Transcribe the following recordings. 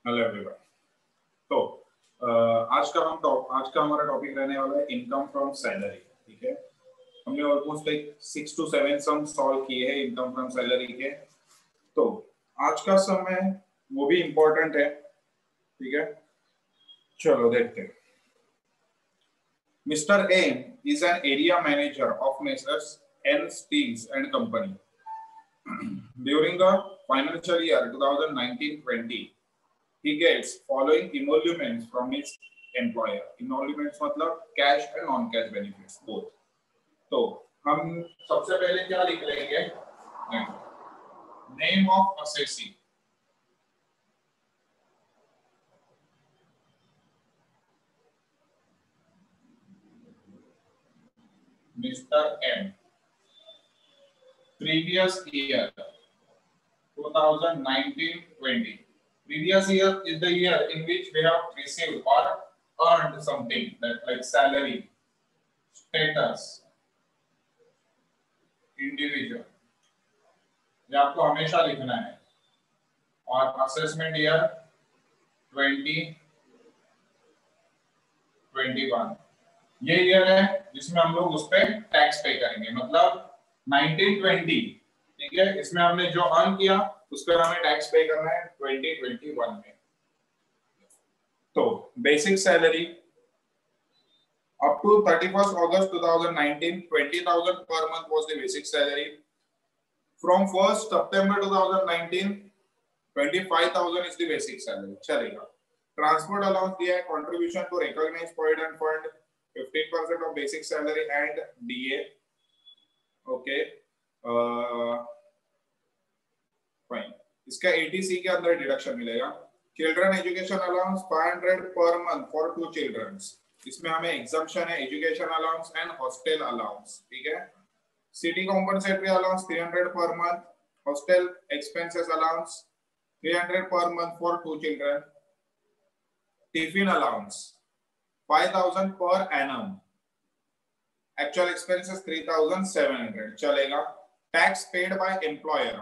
Hello everyone. तो आज का हमारा टॉपिक रहने वाला है इनकम फ्रॉम सैलरी। ठीक है, हमने almost like 6 to 7 sum solve किए हैं इनकम फ्रॉम सैलरी के। तो आज का सम है वो भी इम्पोर्टेंट है। ठीक है, चलो देखते हैं। Mister M is an area manager of Messrs N Steels and company during the financial year 2019-20 he gets following emoluments from his employer. Emoluments मतलब cash and non-cash benefits both. तो हम सबसे पहले क्या लिख लेंगे? Name of assessee. Mr. M. Previous year 2019-20. Previous year is the year in which we have received or earned something that like salary, status, individual. ये आपको हमेशा लिखना है। और असेसमेंट ईयर 2021 ये ईयर है जिसमें हम लोग उस पे टैक्स पे करेंगे, मतलब 1920। ठीक है, इसमें हमने जो अर्न किया उस पर हमें टैक्स पे करना है 2021 में। तो basic salary up to 31st August 2019 20,000 per month was the basic salary. From 1st September 2019 25,000 is the basic salary. चलेगा। ट्रांसपोर्ट अलाउंस दिया है, contribution to recognised provident fund 15% of basic salary and DA. Okay, fine. इसका 80C के अंदर deduction मिलेगा। Children education allowance 500 per month for 2 children's. इसमें हमें exemption है education allowance and hostel allowance. ठीक है, city compensatory allowance 300 per month, hostel expenses allowance 300 per month for 2 children, tiffin allowance 5,000 per annum, actual expenses 3,700। चलेगा। Tax paid by employer,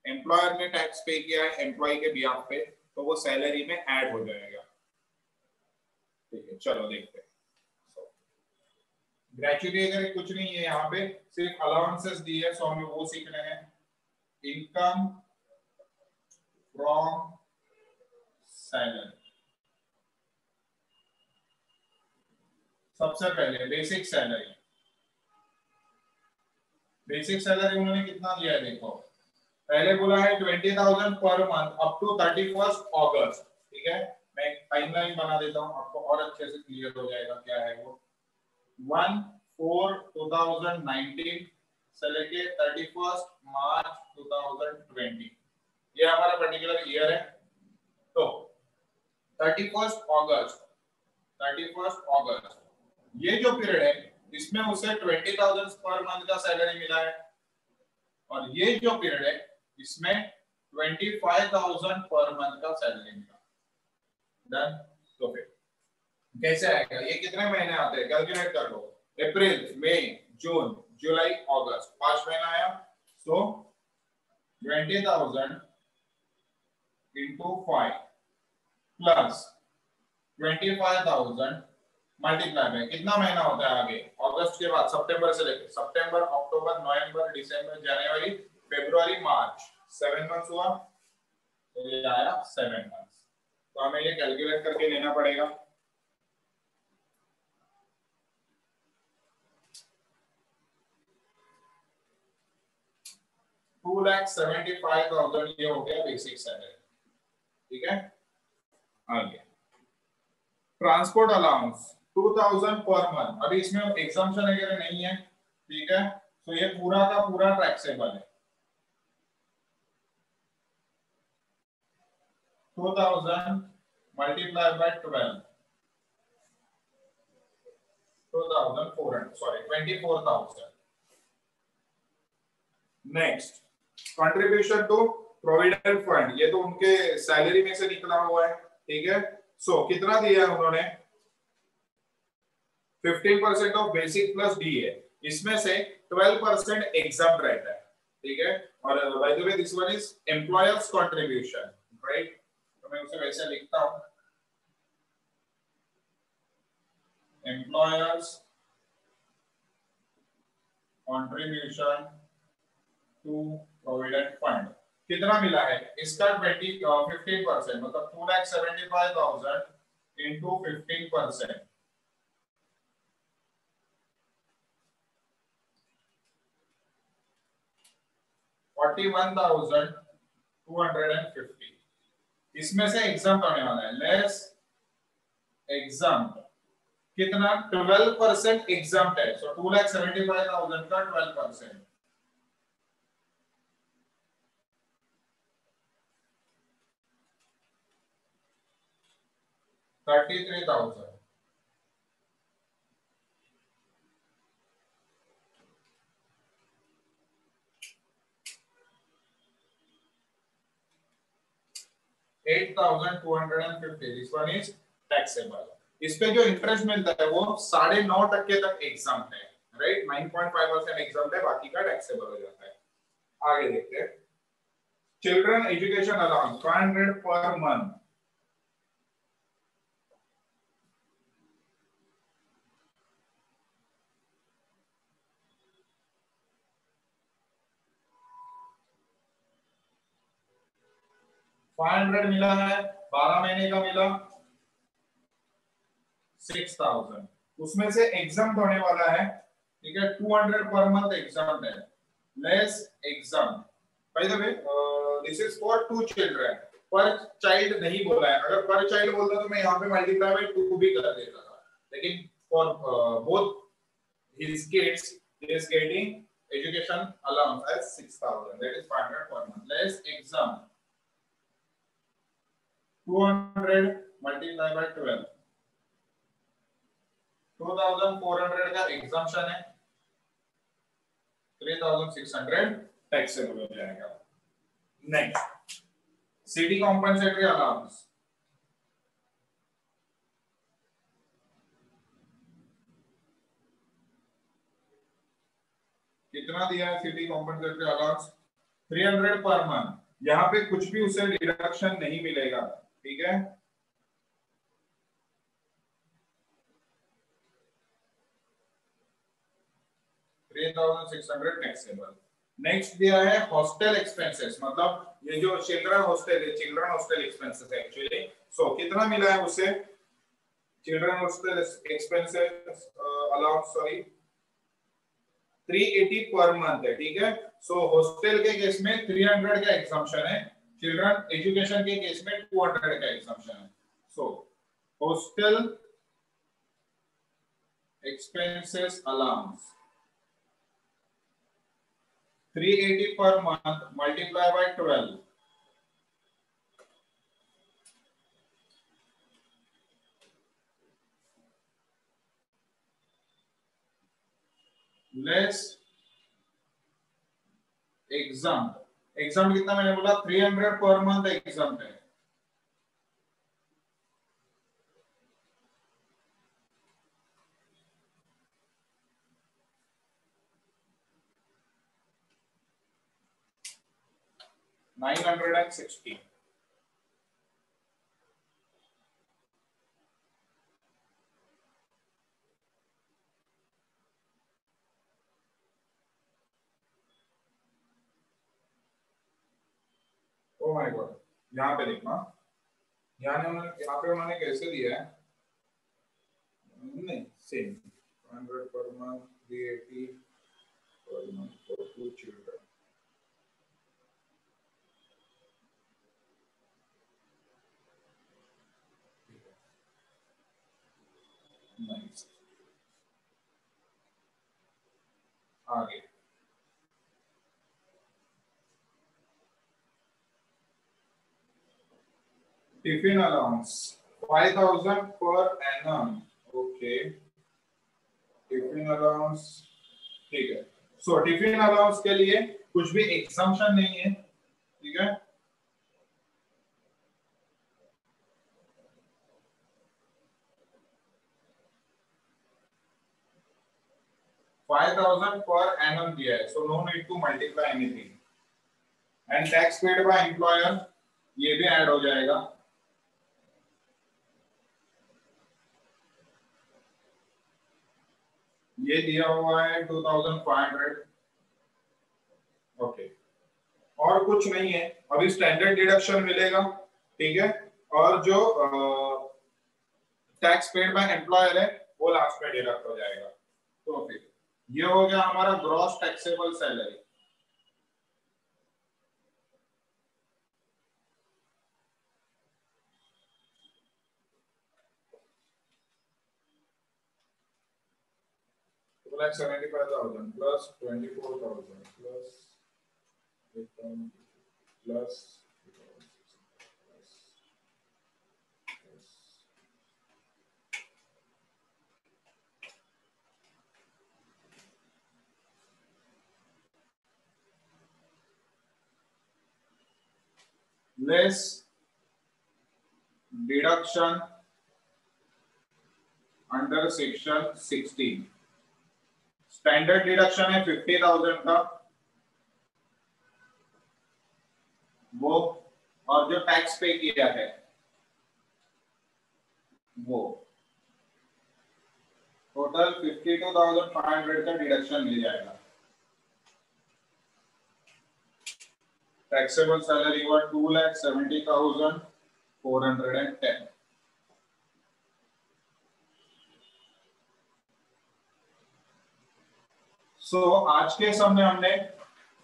employer ने tax पे किया है एम्प्लॉय के behalf पे, तो वो सैलरी में ऐड हो जाएगा। ठीक है, चलो देखते हैं। ग्रेचुइटी अगर कुछ नहीं है, यहाँ पे सिर्फ अलाउंसेस दी है, सो हमें वो सीखना है। इनकम फ्रॉम सैलरी, सबसे पहले बेसिक सैलरी। बेसिक सैलरी उन्होंने कितना दिया है देखो, पहले बोला है 20,000 per month up to 31st अगस्त। ठीक है, मैं एक टाइमलाइन बना देता हूं, आपको और अच्छे से क्लियर हो जाएगा क्या है वो। 1/4/2019 से लेके 31st मार्च 2020 ये हमारा पर्टिकुलर ईयर है। तो 31st अगस्त ये जो पीरियड है इसमें उसे 20,000 पर मंथ का सैलरी मिला है, और ये जो पीरियड है इसमें 25,000 पर मंथ का सैलरी मिला। डन। तो फिर कैसे आएगा, ये कितने महीने आते हैं कैलकुलेट कर लो। अप्रैल, मई, जून, जुलाई, अगस्त, 5 महीना आया। सो 20,000 into 5 प्लस 25,000 मल्टीप्लाई में कितना महीना होता है आगे, अगस्त के बाद सितंबर से लेकर सितंबर, अक्टूबर, नवंबर, दिसंबर, जनवरी, फरवरी, मार्च, 7 मंथ्स हुआ। तो ये आया 7 मंथ्स। तो हमें ये कैलकुलेट करके लेना पड़ेगा। $2,75,000 ये हो गया बेसिक सैलरी। ठीक है, आगे ट्रांसपोर्ट अलाउंस 2,000 पर मंथ। अभी इसमें एग्जम्पशन वगैरह नहीं है। ठीक है, तो ये पूरा का पूरा टैक्सेबल है। 2,000 multiply by 12, 24,000। Next, contribution to provident fund, ये तो उनके सैलरी में से निकला हुआ है। ठीक है, सो कितना दिया है उन्होंने, 15% ऑफ बेसिक प्लस डीए। इसमें से 12% एग्जाम रहता है। ठीक है, और by the way this one is employer's contribution, right. तो मैं उसे ऐसे लिखता हूं, employer's contribution to provident fund कितना मिला है इसका 15%, मतलब 2,75,000 इंटू 15%, 41,250। इसमें से एग्जाम होने वाला है लेस एग्जाम कितना 12% एग्जाम है, सो 2,75,000 का 12%, 33,000। This one is taxable। इस पे जो इंटरेस्ट मिलता है वो 9.5% तक एग्जाम है, राइट, 9.5% एग्जाम है, बाकी का टैक्सेबल हो जाता है। आगे देखते हैं, children education allowance 500 per month, मिला है, 12 महीने का मिला 6,000, उसमें से एग्जाम होने वाला है, ठीक है, 200 पर मंथ एग्जाम है, less exam. Bye the way this is for 2 children, पर चाइल्ड नहीं बोला है, अगर पर चाइल्ड बोलता तो मैं यहाँ पे मल्टीप्लाई बाय 2 भी कर देता था, लेकिन for both his kids he is getting education allowance as 6,000, that is 500 per month, less exam 200 multiplied by 12, 2,400 का एग्जाम्पशन है, 3,600 टैक्सेबल हो जाएगा। नेक्स्ट, सिटी कॉम्पेंसेटरी अलाउंस, कितना दिया है city compensatory allowance? 300 per month. यहाँ पे कुछ भी उसे डिडक्शन नहीं मिलेगा, ठीक है, टैक्सेबल। नेक्स्ट दिया है हॉस्टल एक्सपेंसेस, मतलब ये जो चिल्ड्रन हॉस्टल है, चिल्ड्रन हॉस्टल एक्सपेंसेस है एक्चुअली, सो कितना मिला है उसे children hostel expenses allowance, sorry 380 per month है, ठीक है। सो हॉस्टल के केस में 300 का एग्जम्पशन है, चिल्ड्रन एजुकेशन के केस में 200 का एग्जम्पशन है। So hostel expenses allowance 380 per month multiply by 12, less exam. Exam कितना मैंने बोला 300 पर मंथ एग्जाम है, $960। ओ माय गॉड, यहाँ पे देखना, यहाँ पे उन्होंने कैसे दिया है, नहीं same 100 per month 380 per month for 2 children. Nice, आगे tiffin allowance 5,000 per annum, okay, tiffin allowance, ठीक है। सो टिफिन अलाउंस के लिए कुछ भी एग्जम्पशन नहीं है, ठीक है, $5,000 per annum दिया है, so no need to multiply anything, and tax paid by employer ये भी ऐड हो जाएगा, ये दिया हुआ है 2500। ओके, और कुछ नहीं है। अभी स्टैंडर्ड डिडक्शन मिलेगा, ठीक है, और जो टैक्स पेड बाय एम्प्लॉयर है वो लास्ट में डिडक्ट हो जाएगा। तो फिर ये हो गया हमारा gross taxable salary. like 75,000 plus 24,000 plus plus less deduction under section 16। Standard deduction है 50,000 का वो, और जो टैक्स पे किया है वो टोटल 52,500 का डिडक्शन मिल जाएगा। टैक्सेबल सैलरी हुआ 2,70,410। सो आज के सम में हमने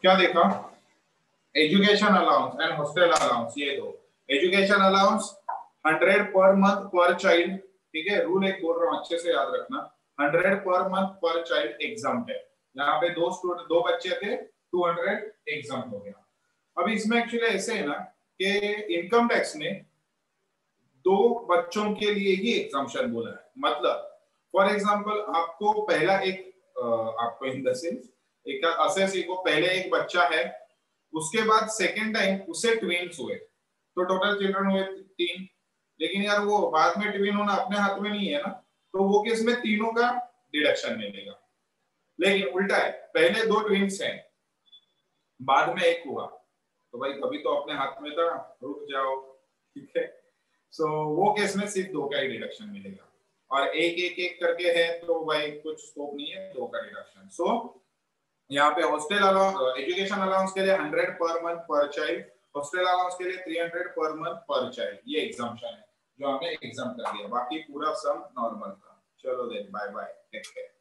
क्या देखा? Education allowance and hostel allowance, ये दो। एजुकेशन अलाउंस 100 पर मंथ पर चाइल्ड, ठीक है, रूल एक बोल रहा हूं अच्छे से याद रखना, 100 पर मंथ पर चाइल्ड एग्जाम है। यहाँ पे दो बच्चे थे, 200 एग्जाम हो गया। अभी इसमें एक्चुअली ऐसे है ना कि इनकम टैक्स ने 2 बच्चों के लिए ही एग्जाम्पशन बोला है। मतलब फॉर एग्जांपल आपको पहला एक आपको इन द सेंस एक असेसी को पहले एक बच्चा है, उसके बाद सेकंड टाइम उसे ट्विन्स हुए, तो टोटल चिल्ड्रन हुए 3। लेकिन यार वो बाद में ट्विन होना अपने हाथ में नहीं है ना, तो वो केस में तीनों का डिडक्शन मिलेगा। लेकिन उल्टा है, पहले 2 ट्विन्स हैं, बाद में एक हुआ, तो भाई कभी तो अपने हाथ में था, रुक जाओ, ठीक है। सो वो केस में सिर्फ 2 का ही डिडक्शन मिलेगा, और एक करके है तो भाई कुछ स्कोप नहीं है 2 का डिडक्शन। सो यहाँ पे हॉस्टल अलाउंस, एजुकेशन अलाउंस के लिए 100 पर मंथ पर चाइल्ड, हॉस्टल अलाउंस के लिए 300 पर मंथ पर चाइल्ड, ये एग्जाम्पशन है जो हमने एग्जाम कर लिया। बाकी पूरा सम नॉर्मल था। चलो then, bye bye, take care.